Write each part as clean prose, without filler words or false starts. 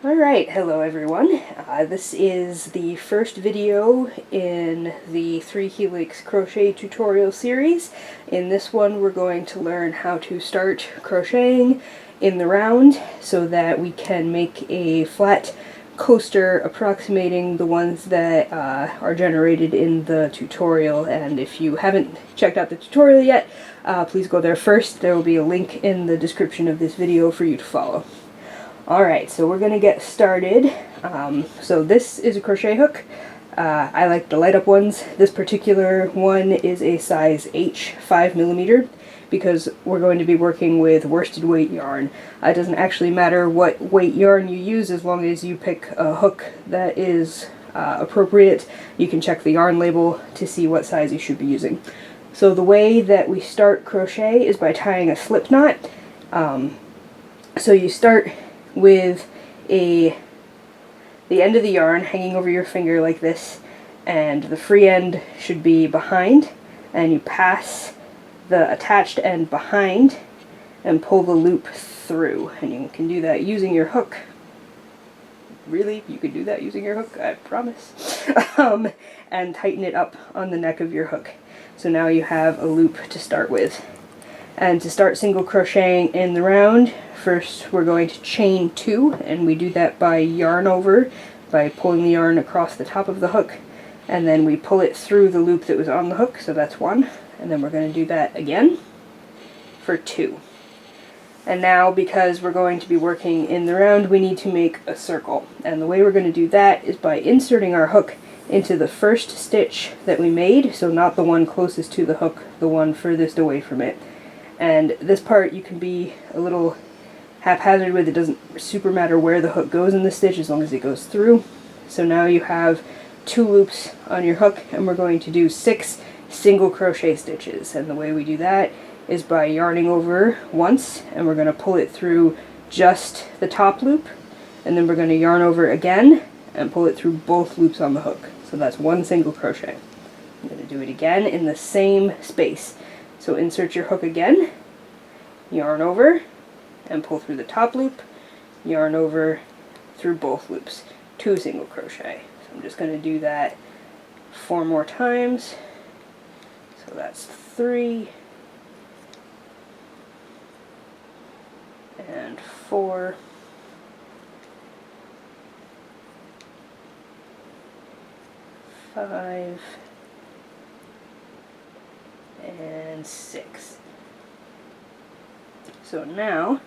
Alright, hello everyone. This is the first video in the 3Helix crochet tutorial series. In this one we're going to learn how to start crocheting in the round so that we can make a flat coaster approximating the ones that are generated in the tutorial. And if you haven't checked out the tutorial yet, please go there first. There will be a link in the description of this video for you to follow. Alright, so we're going to get started. So this is a crochet hook. I like the light up ones. This particular one is a size H, 5mm, because we're going to be working with worsted weight yarn. It doesn't actually matter what weight yarn you use as long as you pick a hook that is appropriate. You can check the yarn label to see what size you should be using. So the way that we start crochet is by tying a slip knot. So you start with the end of the yarn hanging over your finger like this, and the free end should be behind, and you pass the attached end behind and pull the loop through. And you can do that using your hook. Really? You can do that using your hook? I promise. And tighten it up on the neck of your hook. So now you have a loop to start with. And to start single crocheting in the round, first we're going to chain 2, and we do that by yarn over, by pulling the yarn across the top of the hook, and then we pull it through the loop that was on the hook, so that's 1, and then we're going to do that again for 2. And now, because we're going to be working in the round, we need to make a circle, and the way we're going to do that is by inserting our hook into the first stitch that we made, so not the one closest to the hook, the one furthest away from it. And this part you can be a little haphazard with. It doesn't super matter where the hook goes in the stitch as long as it goes through. So now you have 2 loops on your hook, and we're going to do 6 single crochet stitches. And the way we do that is by yarning over once, and we're going to pull it through just the top loop, and then we're going to yarn over again and pull it through both loops on the hook. So that's 1 single crochet. I'm going to do it again in the same space. So insert your hook again, yarn over, and pull through the top loop, yarn over through both loops, 2 single crochet. So I'm just going to do that 4 more times. So that's 3 and 4 5 and 6. So now,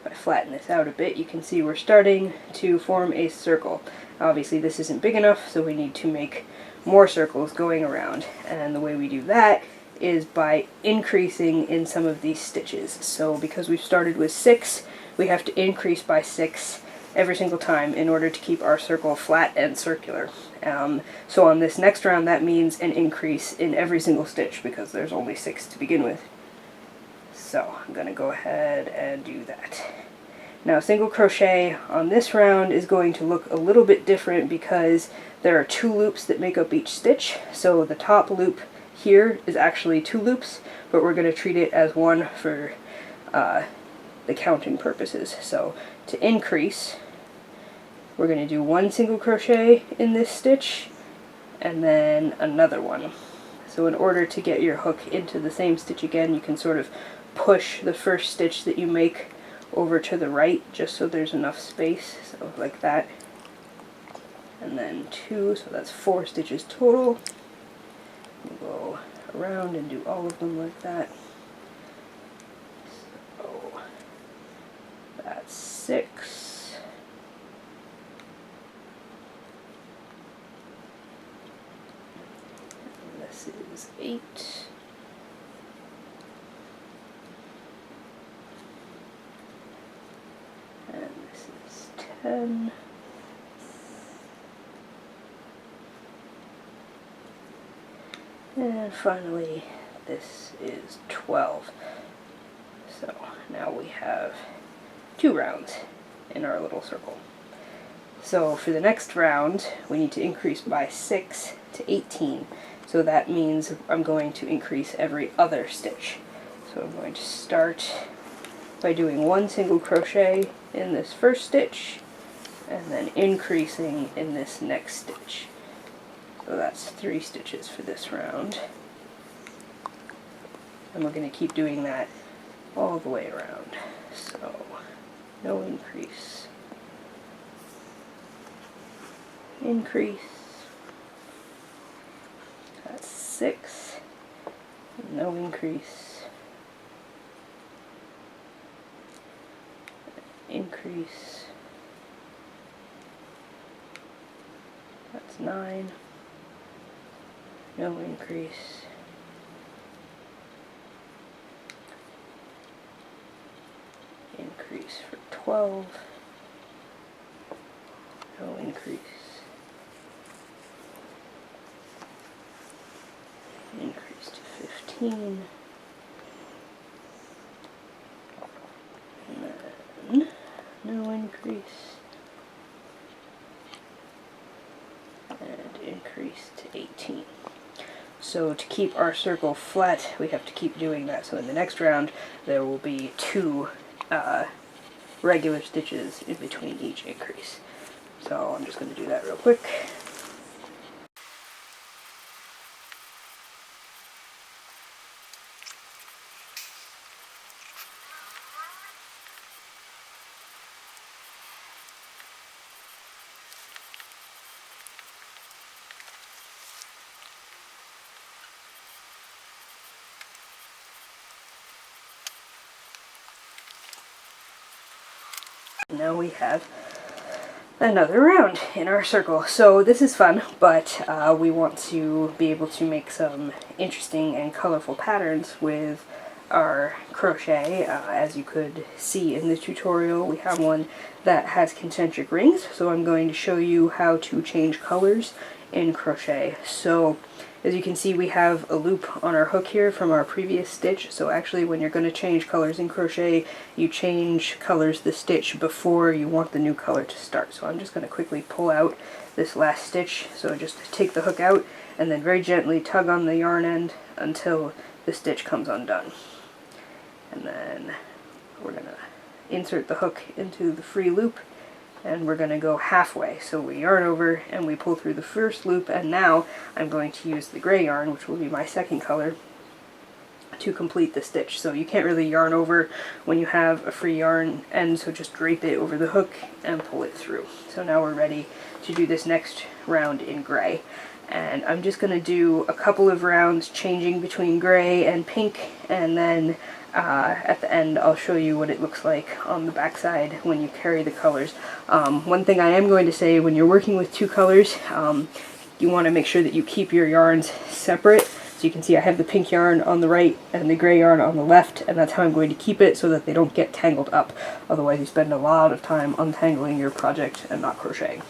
if I flatten this out a bit, you can see we're starting to form a circle. Obviously this isn't big enough, so we need to make more circles going around. And the way we do that is by increasing in some of these stitches. So because we've started with 6, we have to increase by 6 every single time in order to keep our circle flat and circular. So on this next round, that means an increase in every single stitch because there's only 6 to begin with. So I'm going to go ahead and do that. Now single crochet on this round is going to look a little bit different because there are 2 loops that make up each stitch. So the top loop here is actually 2 loops, but we're going to treat it as 1 for the counting purposes. So to increase, we're going to do 1 single crochet in this stitch and then another one. So in order to get your hook into the same stitch again, you can sort of push the first stitch that you make over to the right just so there's enough space, so like that. And then 2, so that's 4 stitches total. We'll go around and do all of them like that. So that's 6. And this is 8. And this is 10. And finally, this is 12. So now we have 2 rounds in our little circle. So for the next round, we need to increase by 6 to 18. So that means I'm going to increase every other stitch. So I'm going to start by doing 1 single crochet in this first stitch, and then increasing in this next stitch. So that's 3 stitches for this round. And we're going to keep doing that all the way around. So, no increase. Increase. That's 6. No increase. Increase. That's 9. No increase. Increase for 12. No increase. Increase to 15. And then no increase. And increase to 18. So to keep our circle flat, we have to keep doing that. So in the next round, there will be 2 regular stitches in between each increase. So I'm just going to do that real quick. Now we have another round in our circle. So this is fun, but we want to be able to make some interesting and colorful patterns with our crochet. As you could see in the tutorial, we have one that has concentric rings, so I'm going to show you how to change colors in crochet. So as you can see, we have a loop on our hook here from our previous stitch. So actually when you're going to change colors in crochet, you change colors the stitch before you want the new color to start. So I'm just going to quickly pull out this last stitch. So just take the hook out and then very gently tug on the yarn end until the stitch comes undone. And then we're going to insert the hook into the free loop, and we're going to go halfway. So we yarn over and we pull through the first loop, and now I'm going to use the gray yarn, which will be my second color, to complete the stitch. So you can't really yarn over when you have a free yarn end, so just drape it over the hook and pull it through. So now we're ready to do this next round in gray. And I'm just going to do a couple of rounds changing between gray and pink, and then at the end I'll show you what it looks like on the back side when you carry the colors. One thing I am going to say, when you're working with 2 colors, you want to make sure that you keep your yarns separate. So you can see I have the pink yarn on the right and the gray yarn on the left, and that's how I'm going to keep it, so that they don't get tangled up. Otherwise you spend a lot of time untangling your project and not crocheting.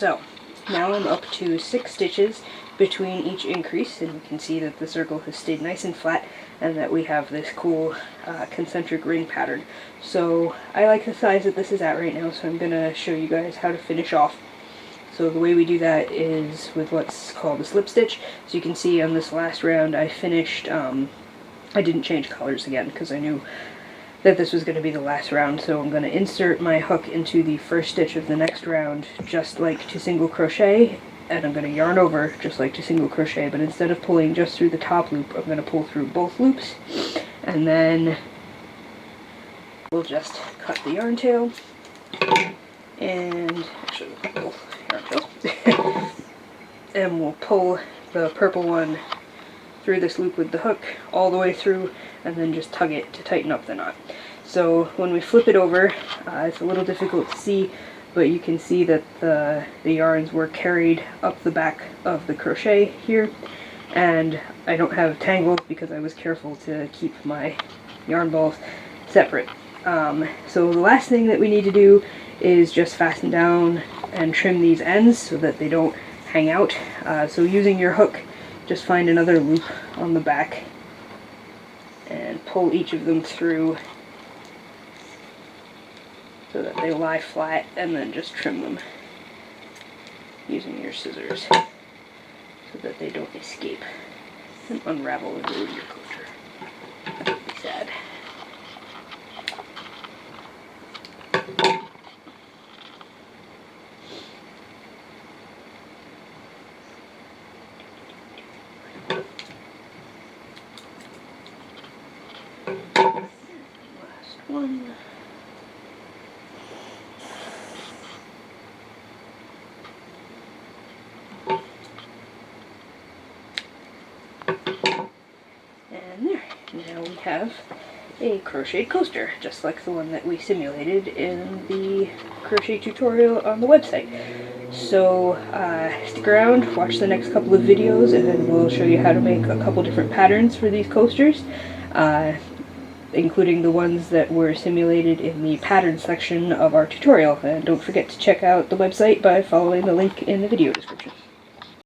So now I'm up to 6 stitches between each increase, and you can see that the circle has stayed nice and flat and that we have this cool concentric ring pattern. So I like the size that this is at right now, so I'm going to show you guys how to finish off. So the way we do that is with what's called a slip stitch. So you can see on this last round I finished, I didn't change colors again because I knew that this was going to be the last round, so I'm going to insert my hook into the first stitch of the next round just like to single crochet, and I'm going to yarn over just like to single crochet, but instead of pulling just through the top loop, I'm going to pull through both loops, and then we'll just cut the yarn tail, and actually we'll pull yarn tail, and we'll pull the purple one through this loop with the hook all the way through, and then just tug it to tighten up the knot. So when we flip it over, it's a little difficult to see, but you can see that the yarns were carried up the back of the crochet here, and I don't have tangles because I was careful to keep my yarn balls separate. So the last thing that we need to do is just fasten down and trim these ends so that they don't hang out. So using your hook, just find another loop on the back and pull each of them through so that they lie flat, and then just trim them using your scissors so that they don't escape and unravel and ruin your coaster. That would be sad. Last one. And there. Now we have a crochet coaster, just like the one that we simulated in the crochet tutorial on the website. So stick around, watch the next couple of videos, and then we'll show you how to make a couple different patterns for these coasters, including the ones that were simulated in the pattern section of our tutorial. And don't forget to check out the website by following the link in the video description.